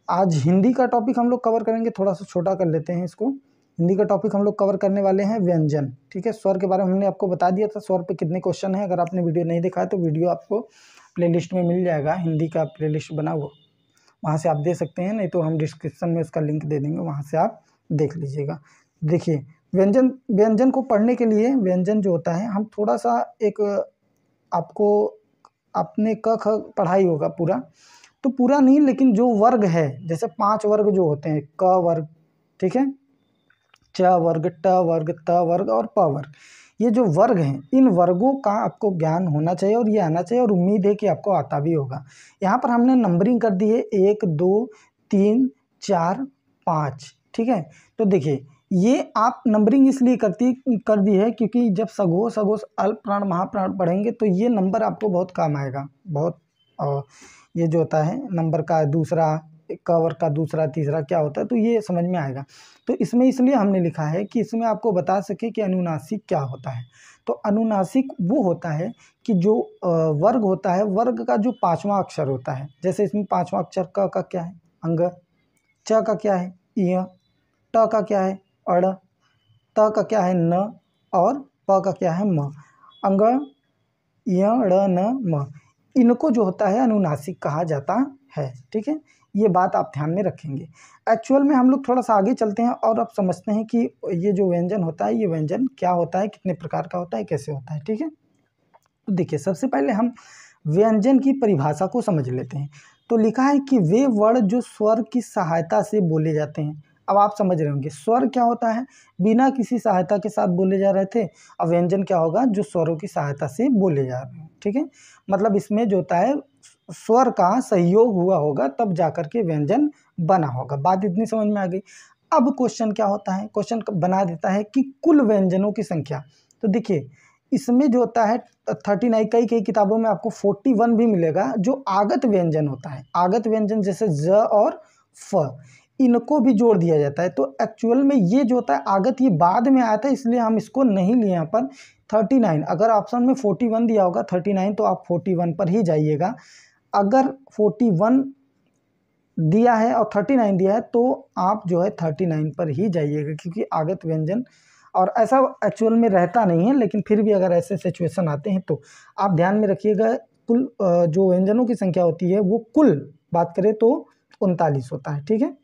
आज हिंदी का टॉपिक हम लोग कवर करेंगे, थोड़ा सा छोटा कर लेते हैं इसको। हिंदी का टॉपिक हम लोग कवर करने वाले हैं व्यंजन, ठीक है। स्वर के बारे में हमने आपको बता दिया था, स्वर पे कितने क्वेश्चन है। अगर आपने वीडियो नहीं देखा है तो वीडियो आपको प्लेलिस्ट में मिल जाएगा, हिंदी का प्लेलिस्ट बना हुआ, वहाँ से आप दे सकते हैं, नहीं तो हम डिस्क्रिप्शन में उसका लिंक दे देंगे, वहाँ से आप देख लीजिएगा। देखिए व्यंजन को पढ़ने के लिए, व्यंजन जो होता है, हम थोड़ा सा एक आपको अपने क ख पढ़ाई होगा पूरा, तो पूरा नहीं लेकिन जो वर्ग है, जैसे 5 वर्ग जो होते हैं, क वर्ग, ठीक है, च वर्ग, ट वर्ग, त वर्ग और प वर्ग, ये जो वर्ग हैं, इन वर्गों का आपको ज्ञान होना चाहिए और ये आना चाहिए, और उम्मीद है कि आपको आता भी होगा। यहाँ पर हमने नंबरिंग कर दी है 1 2 3 4 5, ठीक है। तो देखिए ये आप नंबरिंग इसलिए कर दी है क्योंकि जब सघोष सघोष अल्प प्राण महाप्राण पढ़ेंगे तो ये नंबर आपको बहुत काम आएगा, बहुत। और ये जो होता है नंबर का दूसरा, कवर का दूसरा तीसरा क्या होता है, तो ये समझ में आएगा। तो इसमें इसलिए हमने लिखा है कि इसमें आपको बता सके कि अनुनासिक क्या होता है। तो अनुनासिक वो होता है कि जो वर्ग होता है, वर्ग का जो 5वां अक्षर होता है, जैसे इसमें 5वां अक्षर क का क्या है, अंग, च का क्या है, इ, ट का क्या है, अड़, त का क्या है, न, और प का क्या है, म। अंग, य, ड़, न, म, इनको जो होता है अनुनासिक कहा जाता है, ठीक है। ये बात आप ध्यान में रखेंगे। एक्चुअल में हम लोग थोड़ा सा आगे चलते हैं और अब समझते हैं कि ये जो व्यंजन होता है, ये व्यंजन क्या होता है, कितने प्रकार का होता है, कैसे होता है, ठीक है। तो देखिए सबसे पहले हम व्यंजन की परिभाषा को समझ लेते हैं। तो लिखा है कि वे वर्ण जो स्वर की सहायता से बोले जाते हैं। अब आप समझ रहे होंगे स्वर क्या होता है, बिना किसी सहायता के साथ बोले जा रहे थे, और व्यंजन क्या होगा, जो स्वरों की सहायता से बोले जा रहे हैं, ठीक है। मतलब इसमें जो होता है स्वर का सहयोग हुआ होगा तब जाकर के व्यंजन बना होगा। बात इतनी समझ में आ गई। अब क्वेश्चन क्या होता है, क्वेश्चन बना देता है कि कुल व्यंजनों की संख्या। तो देखिए इसमें जो होता है 39, कई किताबों में आपको 41 भी मिलेगा, जो आगत व्यंजन होता है। आगत व्यंजन जैसे ज और फ, इनको भी जोड़ दिया जाता है। तो एक्चुअल में ये जो होता है आगत, ये बाद में आया था, इसलिए हम इसको नहीं लिए यहाँ पर। 39, अगर ऑप्शन में 41 दिया होगा 39, तो आप 41 पर ही जाइएगा। अगर 41 दिया है और 39 दिया है तो आप जो है 39 पर ही जाइएगा, क्योंकि आगत व्यंजन, और ऐसा एक्चुअल में रहता नहीं है, लेकिन फिर भी अगर ऐसे सिचुएशन आते हैं तो आप ध्यान में रखिएगा। कुल जो व्यंजनों की संख्या होती है वो कुल बात करें तो 39 होता है, ठीक है।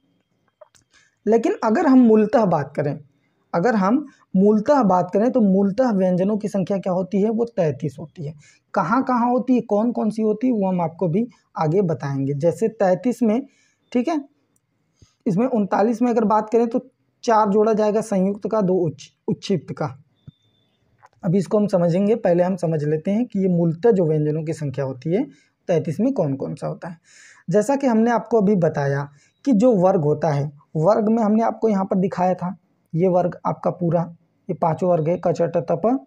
लेकिन अगर हम मूलतः बात करें, तो मूलतः व्यंजनों की संख्या क्या होती है, वो 33 होती है। कहाँ कहाँ होती है, कौन कौन सी होती है, वो हम आपको भी आगे बताएंगे। जैसे 33 में, ठीक है, इसमें 39 में अगर बात करें तो 4 जोड़ा जाएगा संयुक्त का, 2 उच्छिष्ट का। अभी इसको हम समझेंगे, पहले हम समझ लेते हैं कि ये मूलतः जो व्यंजनों की संख्या होती है 33 में कौन कौन सा होता है। जैसा कि हमने आपको अभी बताया कि जो वर्ग होता है, वर्ग में हमने आपको यहाँ पर दिखाया था, ये वर्ग आपका पूरा, ये 5 वर्ग है, क च ट त प।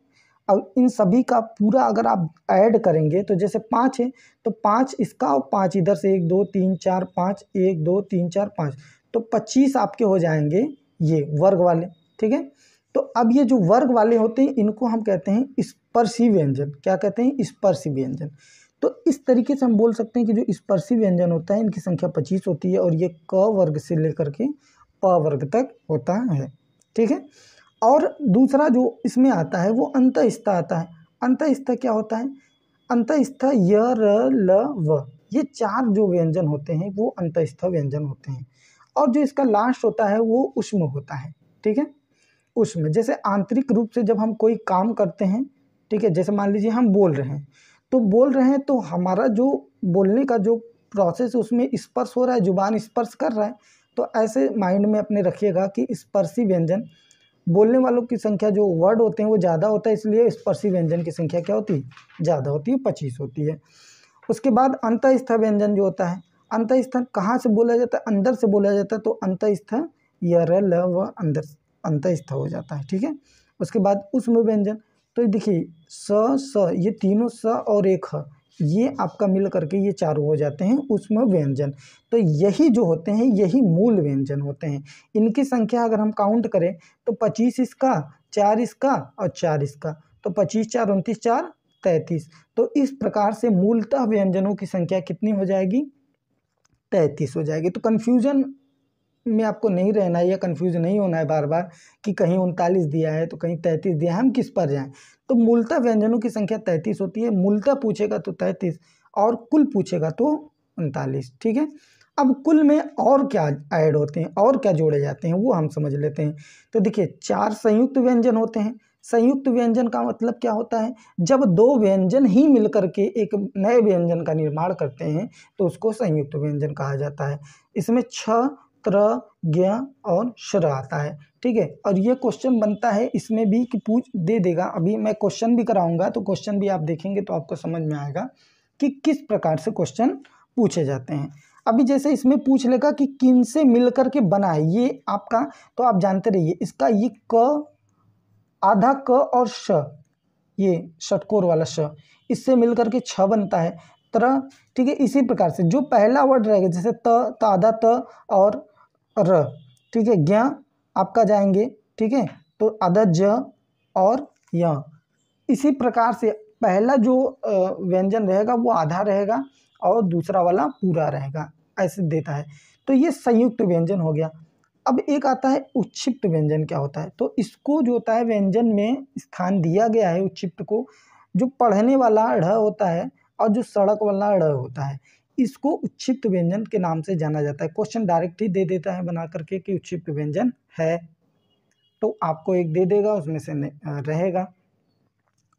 अब इन सभी का पूरा अगर आप ऐड करेंगे तो जैसे 5 है तो 5 इसका और 5 इधर से, 1 2 3 4 5, 1 2 3 4 5, तो 25 आपके हो जाएंगे ये वर्ग वाले, ठीक है। तो अब ये जो वर्ग वाले होते हैं इनको हम कहते हैं स्पर्शी व्यंजन। क्या कहते हैं, स्पर्शी व्यंजन। तो इस तरीके से हम बोल सकते हैं कि जो स्पर्शी व्यंजन होता है इनकी संख्या 25 होती है, और ये क वर्ग से लेकर के प वर्ग तक होता है, ठीक है। और दूसरा जो इसमें आता है वो अंतःस्थ आता है। अंतःस्थ क्या होता है, अंतःस्थ य र ल व, ये 4 जो व्यंजन होते हैं वो अंतःस्थ व्यंजन होते हैं। और जो इसका लास्ट होता है वो उष्म होता है, ठीक है। उष्म, जैसे आंतरिक रूप से जब हम कोई काम करते हैं, ठीक है, जैसे मान लीजिए हम बोल रहे हैं तो हमारा जो बोलने का जो प्रोसेस है उसमें स्पर्श हो रहा है, जुबान स्पर्श कर रहा है। तो ऐसे माइंड में अपने रखिएगा कि स्पर्शी व्यंजन, बोलने वालों की संख्या जो वर्ड होते हैं वो ज़्यादा होता है, इसलिए स्पर्शी व्यंजन की संख्या क्या होती है, ज़्यादा होती है, 25 होती है। उसके बाद अंतःस्थ व्यंजन जो होता है, अंतःस्थ कहाँ से बोला जाता है, अंदर से बोला जाता है, तो अंतःस्थ य र ल व अंदर अंतःस्थ हो जाता है, ठीक है। उसके बाद उष्म व्यंजन, तो देखिए स, ये तीनों स और एक ह, ये आपका मिल करके ये चारों हो जाते हैं उष्म व्यंजन। तो यही जो होते हैं यही मूल व्यंजन होते हैं। इनकी संख्या अगर हम काउंट करें तो 25 इसका, 4 इसका और 4 इसका, तो 25 4 29 4 33। तो इस प्रकार से मूलतः व्यंजनों की संख्या कितनी हो जाएगी, 33 हो जाएगी। तो कन्फ्यूजन में आपको नहीं रहना है या कन्फ्यूज नहीं होना है बार बार कि कहीं 39 दिया है तो कहीं 33 दिया है, हम किस पर जाएं। तो मूलतः व्यंजनों की संख्या 33 होती है। मूलतः पूछेगा तो 33 और कुल पूछेगा तो 39। ठीक है, अब कुल में और क्या ऐड होते हैं और क्या जोड़े जाते हैं वो हम समझ लेते हैं। तो देखिए 4 संयुक्त व्यंजन होते हैं। संयुक्त व्यंजन का मतलब क्या होता है, जब 2 व्यंजन ही मिलकर के एक नए व्यंजन का निर्माण करते हैं तो उसको संयुक्त व्यंजन कहा जाता है। इसमें 6 त्र ज्ञ और श्र आता है। ठीक है, और ये क्वेश्चन बनता है इसमें भी कि पूछ दे देगा। अभी मैं क्वेश्चन भी कराऊंगा तो क्वेश्चन भी आप देखेंगे तो आपको समझ में आएगा कि किस प्रकार से क्वेश्चन पूछे जाते हैं। अभी जैसे इसमें पूछ लेगा कि किन से मिलकर के बना है ये आपका, तो आप जानते रहिए इसका ये क, आधा क और श, ये षटकोर वाला श, इससे मिलकर के 6 बनता है। त्र, ठीक है, इसी प्रकार से जो पहला वर्ड रहेगा जैसे त, आधा त और र, ठीक है, ज्ञ आपका जाएंगे। ठीक है, तो आधा ज और य, इसी प्रकार से पहला जो व्यंजन रहेगा वो आधा रहेगा और दूसरा वाला पूरा रहेगा, ऐसे देता है। तो ये संयुक्त व्यंजन हो गया। अब एक आता है उच्छिष्ट व्यंजन। क्या होता है, तो इसको जो होता है व्यंजन में स्थान दिया गया है उच्छिष्ट को, जो पढ़ने वाला ढ़ होता है और जो सड़क वाला ढ़ होता है, इसको उच्छिष्ट व्यंजन के नाम से जाना जाता है। क्वेश्चन डायरेक्ट ही दे देता है बना करके कि उच्छिष्ट व्यंजन है, तो आपको एक दे देगा उसमें से रहेगा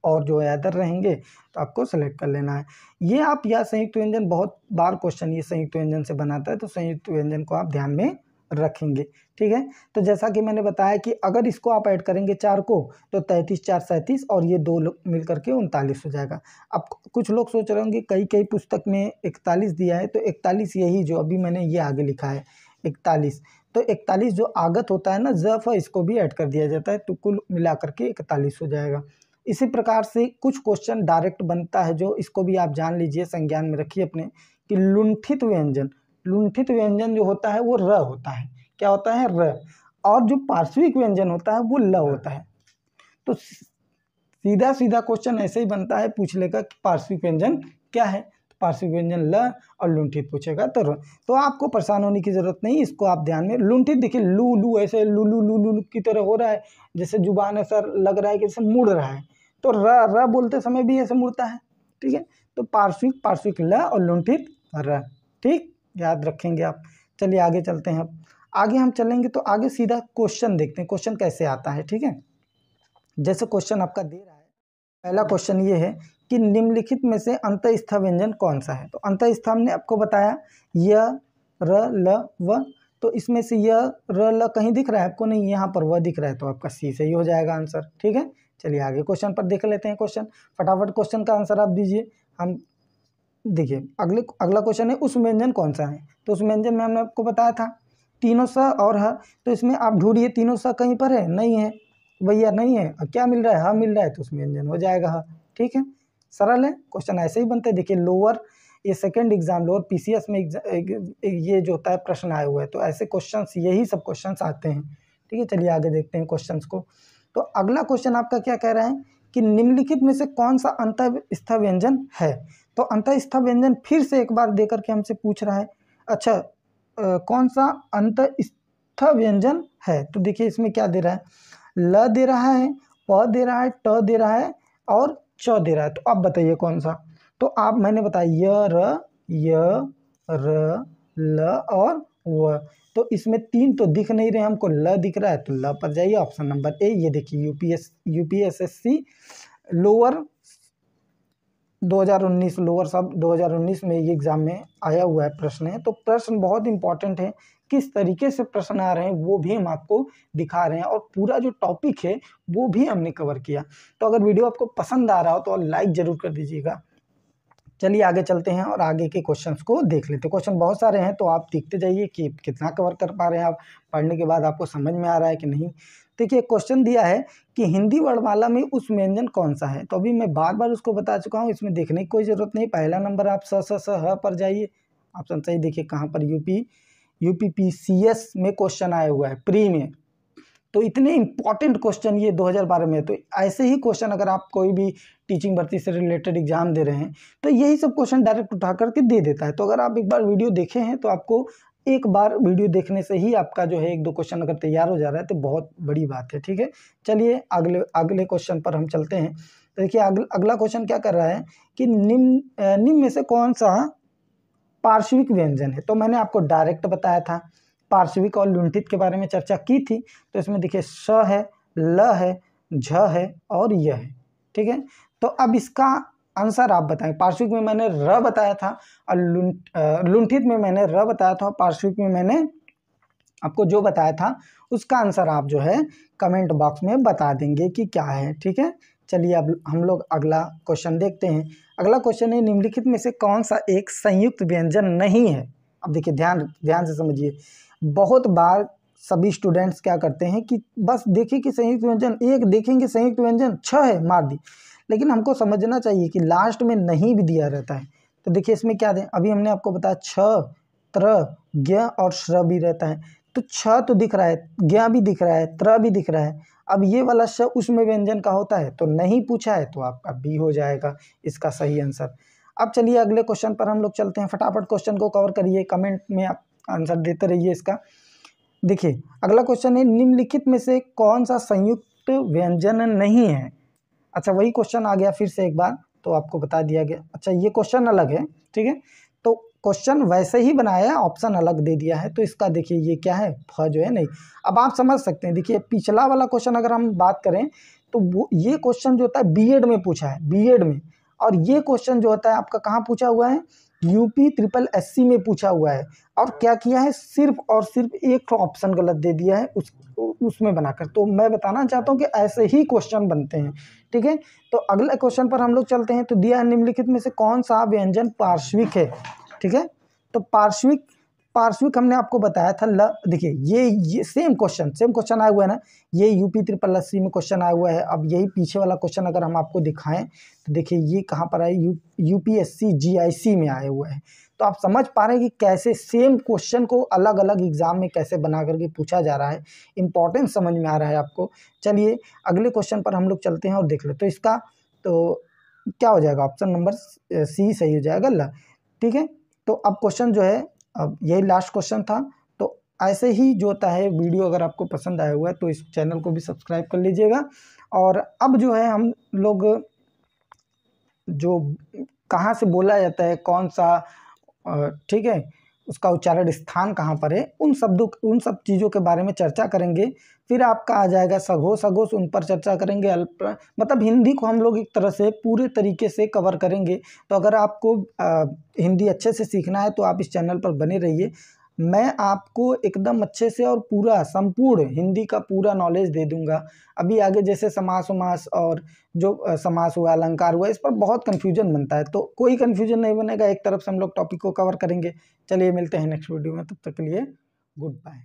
और जो अदर रहेंगे तो आपको सेलेक्ट कर लेना है। ये आप या संयुक्त व्यंजन बहुत बार क्वेश्चन ये संयुक्त व्यंजन से बनाता है, तो संयुक्त व्यंजन को आप ध्यान में रखेंगे। ठीक है, तो जैसा कि मैंने बताया कि अगर इसको आप ऐड करेंगे 4 को तो 33 4 37 और ये 2 मिल करके 39 हो जाएगा। अब कुछ लोग सोच रहे होंगे कई पुस्तक में 41 दिया है, तो 41 यही जो अभी मैंने ये आगे लिखा है 41, तो 41 जो आगत होता है ना ज़फ, इसको भी ऐड कर दिया जाता है, तो कुल मिला करके 41 हो जाएगा। इसी प्रकार से कुछ क्वेश्चन डायरेक्ट बनता है, जो इसको भी आप जान लीजिए, संज्ञान में रखिए अपने, कि लुंठित व्यंजन। लुंठित व्यंजन जो होता है वो र होता है। क्या होता है, र, और जो पार्श्विक व्यंजन होता है वो ल होता है। तो सीधा सीधा क्वेश्चन ऐसे ही बनता है, पूछ लेगा कि पार्श्विक व्यंजन क्या है, तो पार्श्विक व्यंजन ल, और लुंठित पूछेगा तो र। तो आपको परेशान होने की जरूरत नहीं, इसको आप ध्यान में। लुंठित देखिए लू लू ऐसे लू लू लू लू की तरह हो रहा है, जैसे जुबान ऐसा लग रहा है कि जैसे मुड़ रहा है, तो र बोलते समय भी ऐसे मुड़ता है। ठीक है, तो पार्श्विक पार्श्विक ल और लुंठित र। ठीक, याद रखेंगे आप। चलिए आगे चलते हैं। अब आगे हम चलेंगे तो आगे सीधा क्वेश्चन देखते हैं, क्वेश्चन कैसे आता है। ठीक है, जैसे क्वेश्चन आपका दे रहा है, पहला क्वेश्चन ये है कि निम्नलिखित में से अंतःस्थ व्यंजन कौन सा है। तो अंतःस्थ हमने आपको बताया य, र, ल, व। तो इसमें से य, र, ल कहीं दिख रहा है आपको? नहीं, यहाँ पर वह दिख रहा है, तो आपका सी से ही हो जाएगा आंसर। ठीक है, चलिए आगे क्वेश्चन पर देख लेते हैं। क्वेश्चन फटाफट क्वेश्चन का आंसर आप दीजिए। हम देखिए अगला क्वेश्चन है उस व्यंजन कौन सा है। तो उस व्यंजन में हमने आपको बताया था तीनों स और ह, तो इसमें आप ढूंढिए तीनों स कहीं पर है, नहीं है भैया, नहीं है। और क्या मिल रहा है, ह मिल रहा है, तो उस व्यंजन हो जाएगा ह। ठीक है, सरल है, क्वेश्चन ऐसे ही बनते हैं। देखिए लोअर, ये सेकंड एग्जाम लोअर पीसीएस में ये जो होता है प्रश्न आए हुए हैं, तो ऐसे क्वेश्चंस, यही सब क्वेश्चंस आते हैं। ठीक है, चलिए आगे देखते हैं क्वेश्चंस को। तो अगला क्वेश्चन आपका क्या कह रहा है कि निम्नलिखित में से कौन सा अंतःस्थ व्यंजन है। तो अंतःस्थ व्यंजन फिर से एक बार देकर के हमसे पूछ रहा है। अच्छा, कौन सा अंतःस्थ व्यंजन है। तो देखिए इसमें क्या दे रहा है, ल दे रहा है, प दे रहा है, ट दे रहा है और च दे रहा है। तो आप बताइए कौन सा। तो आप, मैंने बताया य, र, ल और व। तो इसमें 3 तो दिख नहीं रहे हमको, ल दिख रहा है, तो ल पर जाइए, ऑप्शन नंबर ए। ये देखिए यूपीएससी लोअर 2019 लोअर सब 2019 में ये एग्जाम में आया हुआ है प्रश्न है। तो प्रश्न बहुत इंपॉर्टेंट है, किस तरीके से प्रश्न आ रहे हैं वो भी हम आपको दिखा रहे हैं, और पूरा जो टॉपिक है वो भी हमने कवर किया। तो अगर वीडियो आपको पसंद आ रहा हो तो लाइक जरूर कर दीजिएगा। चलिए आगे चलते हैं और आगे के क्वेश्चंस को देख लेते हैं। क्वेश्चन बहुत सारे हैं, तो आप देखते जाइए कि कितना कवर कर पा रहे हैं आप, पढ़ने के बाद आपको समझ में आ रहा है कि नहीं। देखिए क्वेश्चन दिया है कि हिंदी वर्णमाला में उस व्यंजन कौन सा है। तो अभी मैं बार बार उसको बता चुका हूँ, इसमें देखने की कोई ज़रूरत नहीं। पहला नंबर आप स ह पर जाइए, ऑप्शन सही देखिए कहाँ पर, यूपीपीसीएस में क्वेश्चन आया हुआ है प्री में। तो इतने इंपॉर्टेंट क्वेश्चन ये 2012 में है। तो ऐसे ही क्वेश्चन अगर आप कोई भी टीचिंग भर्ती से रिलेटेड एग्जाम दे रहे हैं तो यही सब क्वेश्चन डायरेक्ट उठा करके दे देता है। तो अगर आप एक बार वीडियो देखे हैं तो आपको एक बार वीडियो देखने से ही आपका जो है 1-2 क्वेश्चन अगर तैयार हो जा रहा है तो बहुत बड़ी बात है। ठीक है, चलिए अगले क्वेश्चन पर हम चलते हैं। तो देखिए अगला क्वेश्चन क्या कर रहा है कि निम्न में से कौन सा पार्श्विक व्यंजन है। तो मैंने आपको डायरेक्ट बताया था, पार्श्विक और लुंठित के बारे में चर्चा की थी। तो इसमें देखिए श है, ल है, झ है और य है। ठीक है, तो अब इसका आंसर आप बताएं। पार्श्विक में मैंने र बताया था और लुंठित में मैंने र बताया था, पार्श्विक में मैंने आपको जो बताया था उसका आंसर आप जो है कमेंट बॉक्स में बता देंगे कि क्या है। ठीक है, चलिए अब हम लोग अगला क्वेश्चन देखते हैं। अगला क्वेश्चन है निम्नलिखित में से कौन सा एक संयुक्त व्यंजन नहीं है। अब देखिए ध्यान से समझिए। बहुत बार सभी स्टूडेंट्स क्या करते हैं कि बस देखिए कि संयुक्त व्यंजन, एक देखेंगे संयुक्त व्यंजन छ है, मार दी। लेकिन हमको समझना चाहिए कि लास्ट में नहीं भी दिया रहता है। तो देखिए इसमें क्या दें, अभी हमने आपको बताया छ, त्र, ज्ञ और श्र भी रहता है। तो छ तो दिख रहा है, ज्ञ भी दिख रहा है, त्र भी दिख रहा है। अब ये वाला श उसमें व्यंजन का होता है तो नहीं पूछा है, तो आपका बी हो जाएगा इसका सही आंसर। अब चलिए अगले क्वेश्चन पर हम लोग चलते हैं। फटाफट क्वेश्चन को कवर करिए, कमेंट में आप आंसर देते रहिए इसका। देखिए अगला क्वेश्चन है निम्नलिखित में से कौन सा संयुक्त व्यंजन नहीं है। अच्छा वही क्वेश्चन आ गया फिर से एक बार, तो आपको बता दिया गया। अच्छा ये क्वेश्चन अलग है, ठीक है, तो क्वेश्चन वैसे ही बनाया है, ऑप्शन अलग दे दिया है। तो इसका देखिए ये क्या है, फ जो है नहीं। अब आप समझ सकते हैं, देखिए पिछला वाला क्वेश्चन अगर हम बात करें तो वो ये क्वेश्चन जो होता है बीएड में पूछा है, बीएड में, और ये क्वेश्चन जो होता है आपका कहाँ पूछा हुआ है, यूपी SSSC में पूछा हुआ है। और क्या किया है, सिर्फ और सिर्फ एक ऑप्शन गलत दे दिया है उसमें बनाकर। तो मैं बताना चाहता हूँ कि ऐसे ही क्वेश्चन बनते हैं। ठीक है, तो अगले क्वेश्चन पर हम लोग चलते हैं। तो दिया है निम्नलिखित में से कौन सा व्यंजन पार्श्विक है। ठीक है, तो पार्श्विक हमने आपको बताया था ल। देखिए ये सेम क्वेश्चन आया हुआ है ना, ये यूपी SSSC में क्वेश्चन आया हुआ है। अब यही पीछे वाला क्वेश्चन अगर हम आपको दिखाएं तो देखिए ये कहाँ पर है, UPSC GIC में आए हुए हैं। तो आप समझ पा रहे हैं कि कैसे सेम क्वेश्चन को अलग अलग एग्जाम में कैसे बना करके पूछा जा रहा है। इंपॉर्टेंस समझ में आ रहा है आपको। चलिए अगले क्वेश्चन पर हम लोग चलते हैं और देख ले। तो इसका तो क्या हो जाएगा, ऑप्शन नंबर सी सही हो जाएगा, ल। ठीक है, तो अब क्वेश्चन जो है, अब यही लास्ट क्वेश्चन था। तो ऐसे ही जो होता है, वीडियो अगर आपको पसंद आया हुआ है तो इस चैनल को भी सब्सक्राइब कर लीजिएगा। और अब जो है हम लोग जो कहाँ से बोला जाता है, कौन सा ठीक है, उसका उच्चारण स्थान कहाँ पर है, उन सब चीज़ों के बारे में चर्चा करेंगे। फिर आपका आ जाएगा सघोष, उन पर चर्चा करेंगे। मतलब हिंदी को हम लोग एक तरह से पूरे तरीके से कवर करेंगे। तो अगर आपको हिंदी अच्छे से सीखना है तो आप इस चैनल पर बने रहिए। मैं आपको एकदम अच्छे से और पूरा संपूर्ण हिंदी का पूरा नॉलेज दे दूंगा। अभी आगे जैसे समास उमास और जो समास हुआ, अलंकार हुआ, इस पर बहुत कन्फ्यूजन बनता है, तो कोई कन्फ्यूजन नहीं बनेगा। एक तरफ से हम लोग टॉपिक को कवर करेंगे। चलिए मिलते हैं नेक्स्ट वीडियो में, तब तक के लिए गुड बाय।